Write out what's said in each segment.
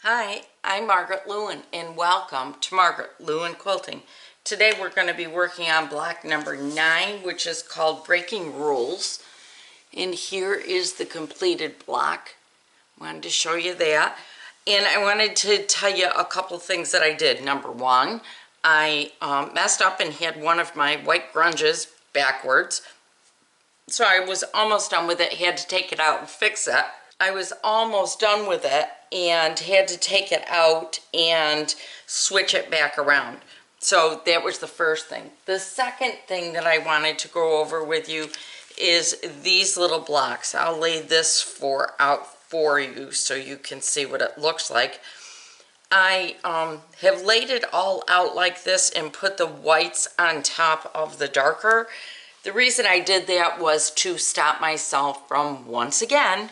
Hi, I'm Margaret Lewin and welcome to Margaret Lewin Quilting. Today we're going to be working on block number 9, which is called Breaking Rules. And here is the completed block. Wanted to show you that. And I wanted to tell you a couple things that I did. Number 1, I messed up and had one of my white grunges backwards. So I was almost done with it, had to take it out and fix it. I was almost done with it and had to take it out and switch it back around. So that was the first thing. The second thing that I wanted to go over with you is these little blocks. I'll lay this out for you so you can see what it looks like. I have laid it all out like this and put the whites on top of the darker. The reason I did that was to stop myself from, once again,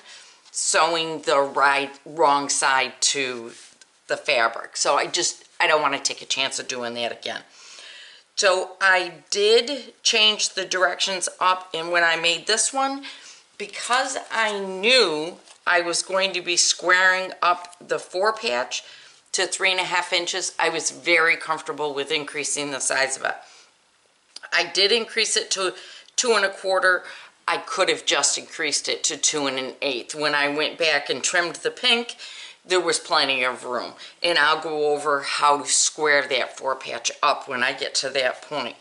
sewing the wrong side to the fabric. So I don't want to take a chance of doing that again. So I did change the directions up, and when I made this one, because I knew I was going to be squaring up the 4 patch to 3.5 inches, I was very comfortable with increasing the size of it. I did increase it to 2 1/4. I could have just increased it to 2 1/8. When I went back and trimmed the pink, there was plenty of room. And I'll go over how to square that 4 patch up when I get to that point.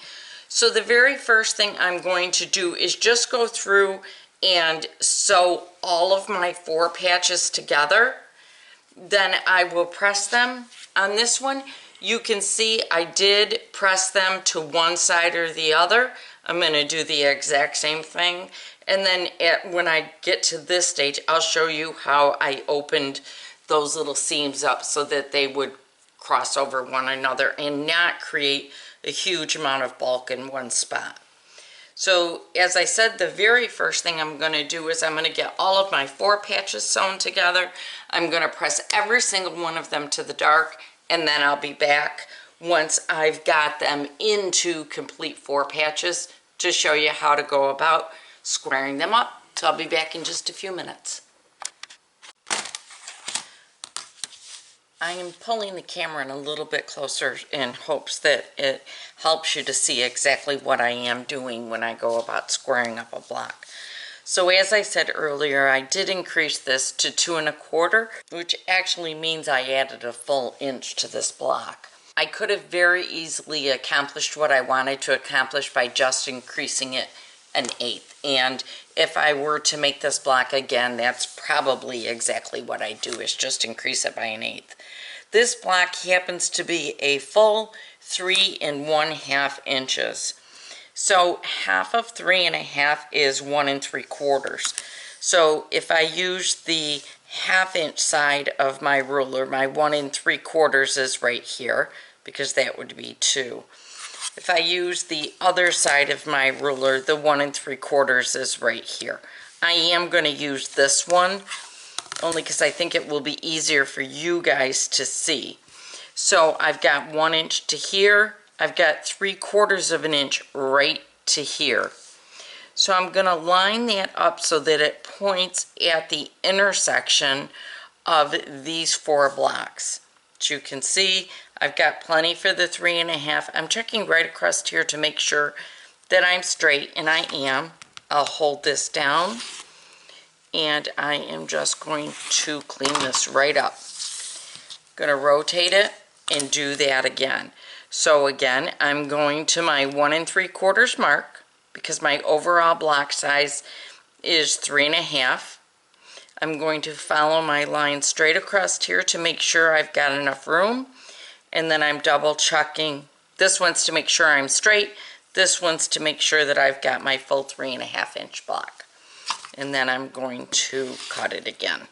So the very first thing I'm going to do is just go through and sew all of my 4 patches together. Then I will press them. On this one, you can see I did press them to one side or the other. I'm going to do the exact same thing, and then when I get to this stage, I'll show you how I opened those little seams up so that they would cross over one another and not create a huge amount of bulk in one spot. So as I said, the very first thing I'm going to do is I'm going to get all of my 4 patches sewn together. I'm going to press every single one of them to the dark, and then I'll be back once I've got them into complete 4 patches to show you how to go about squaring them up. So I'll be back in just a few minutes. I am pulling the camera in a little bit closer in hopes that it helps you to see exactly what I am doing when I go about squaring up a block. So as I said earlier, I did increase this to 2 1/4, which actually means I added a full inch to this block. I could have very easily accomplished what I wanted to accomplish by just increasing it 1/8. And if I were to make this block again, that's probably exactly what I do, is just increase it by 1/8. This block happens to be a full 3 1/2 inches. So half of 3 1/2 is 1 3/4. So if I use the 1/2 inch side of my ruler, my 1 3/4 is right here, because that would be 2. If I use the other side of my ruler, the 1 3/4 is right here. I am going to use this one only because I think it will be easier for you guys to see. So I've got 1 inch to here. I've got 3/4 of an inch right to here. So I'm going to line that up so that it points at the intersection of these 4 blocks. As you can see, I've got plenty for the 3 1/2. I'm checking right across here to make sure that I'm straight, and I am. I'll hold this down, and I am just going to clean this right up. I'm going to rotate it and do that again. So again, I'm going to my 1 3/4 mark, because my overall block size is 3 1/2. I'm going to follow my line straight across here to make sure I've got enough room, and then I'm double checking. This one's to make sure I'm straight. This one's to make sure that I've got my full 3 1/2 inch block. And then I'm going to cut it again.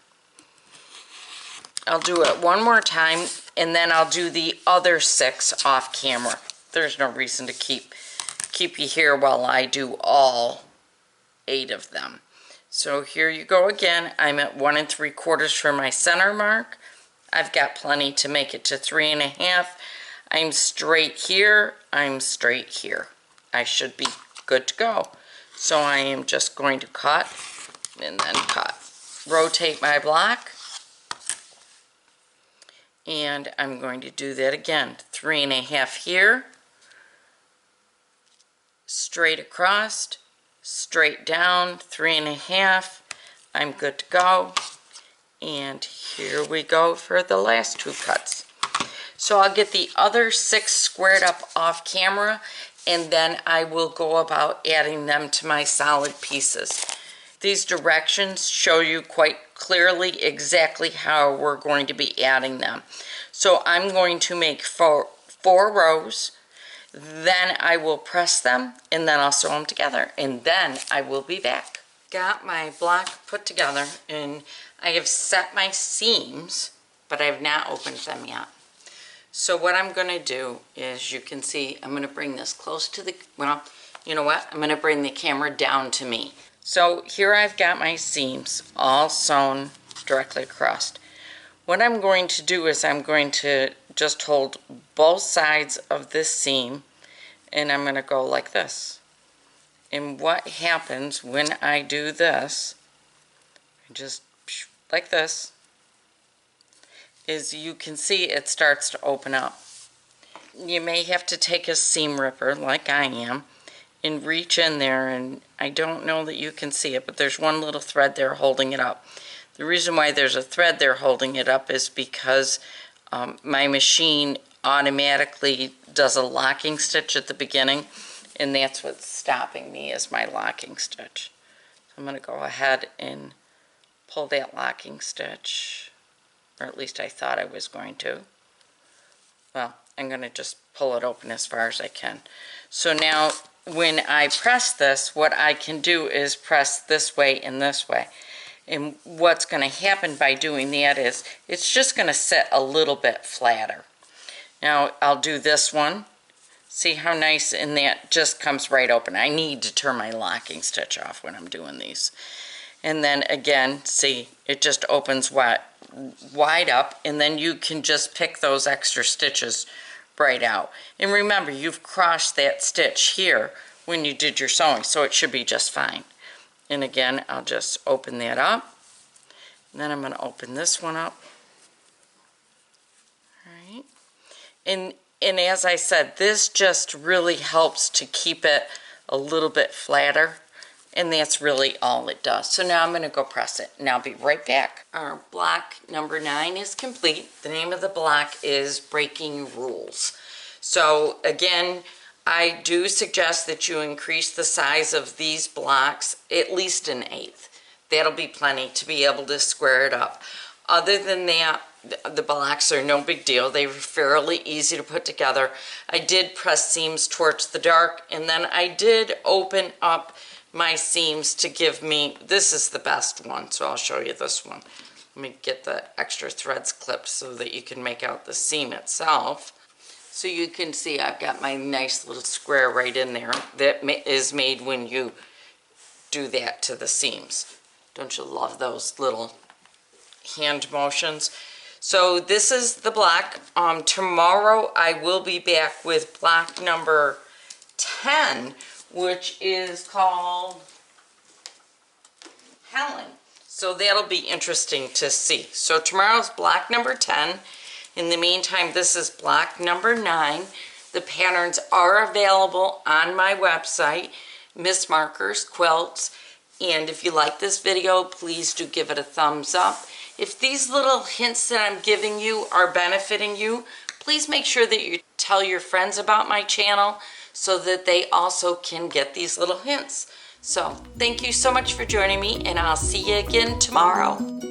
I'll do it one more time, and then I'll do the other 6 off camera. There's no reason to keep you here while I do all 8 of them. So here you go again. I'm at 1 3/4 for my center mark. I've got plenty to make it to 3 1/2. I'm straight here. I'm straight here. I should be good to go. So I am just going to cut and then cut. Rotate my block And I'm going to do that again. 3.5 here, straight across, straight down, 3.5. I'm good to go. And here we go for the last 2 cuts. So I'll get the other 6 squared up off camera, and then I will go about adding them to my solid pieces. These directions show you quite clearly exactly how we're going to be adding them. So I'm going to make four rows, then I will press them, and then I'll sew them together, and then I will be back. Got my block put together, and I have set my seams, but I have not opened them yet. So what I'm going to do is, you can see, I'm going to bring this close to the, well, you know what? I'm going to bring the camera down to me. So here I've got my seams all sewn directly across. What I'm going to do is I'm going to just hold both sides of this seam, and I'm going to go like this. And what happens when I do this, just like this, is you can see it starts to open up. You may have to take a seam ripper like I am and reach in there, and I don't know that you can see it, but there's one little thread there holding it up. The reason why there's a thread there holding it up is because my machine automatically does a locking stitch at the beginning, and that's what's stopping me, is my locking stitch. So I'm going to go ahead and pull that locking stitch, or at least I thought I was going to. Well, I'm going to just pull it open as far as I can. So now when I press this, what I can do is press this way and this way. And what's going to happen by doing that is it's just going to sit a little bit flatter. Now I'll do this one. See how nice, and that just comes right open. I need to turn my locking stitch off when I'm doing these. And then again, see, it just opens wide up, and then you can just pick those extra stitches right out. And remember, you've crossed that stitch here when you did your sewing, so it should be just fine. And again, I'll just open that up. And then I'm going to open this one up. All right. And as I said, this just really helps to keep it a little bit flatter. And that's really all it does. So now I'm going to go press it, and I'll be right back. Our block number 9 is complete. The name of the block is Breaking Rules. So again, I do suggest that you increase the size of these blocks at least 1/8. That'll be plenty to be able to square it up. Other than that, the blocks are no big deal. They were fairly easy to put together. I did press seams towards the dark, and then I did open up my seams to give me, this is the best one, so I'll show you this one. Let me get the extra threads clipped so that you can make out the seam itself. So you can see I've got my nice little square right in there that is made when you do that to the seams. Don't you love those little hand motions? So this is the block. Tomorrow I will be back with block number 10, which is called Helen. So that'll be interesting to see. So tomorrow's block number 10. In the meantime, this is block number 9. The patterns are available on my website, Miss Marker's Quilts. And if you like this video, please do give it a thumbs up. If these little hints that I'm giving you are benefiting you, please make sure that you tell your friends about my channel so that they also can get these little hints. So thank you so much for joining me, and I'll see you again tomorrow.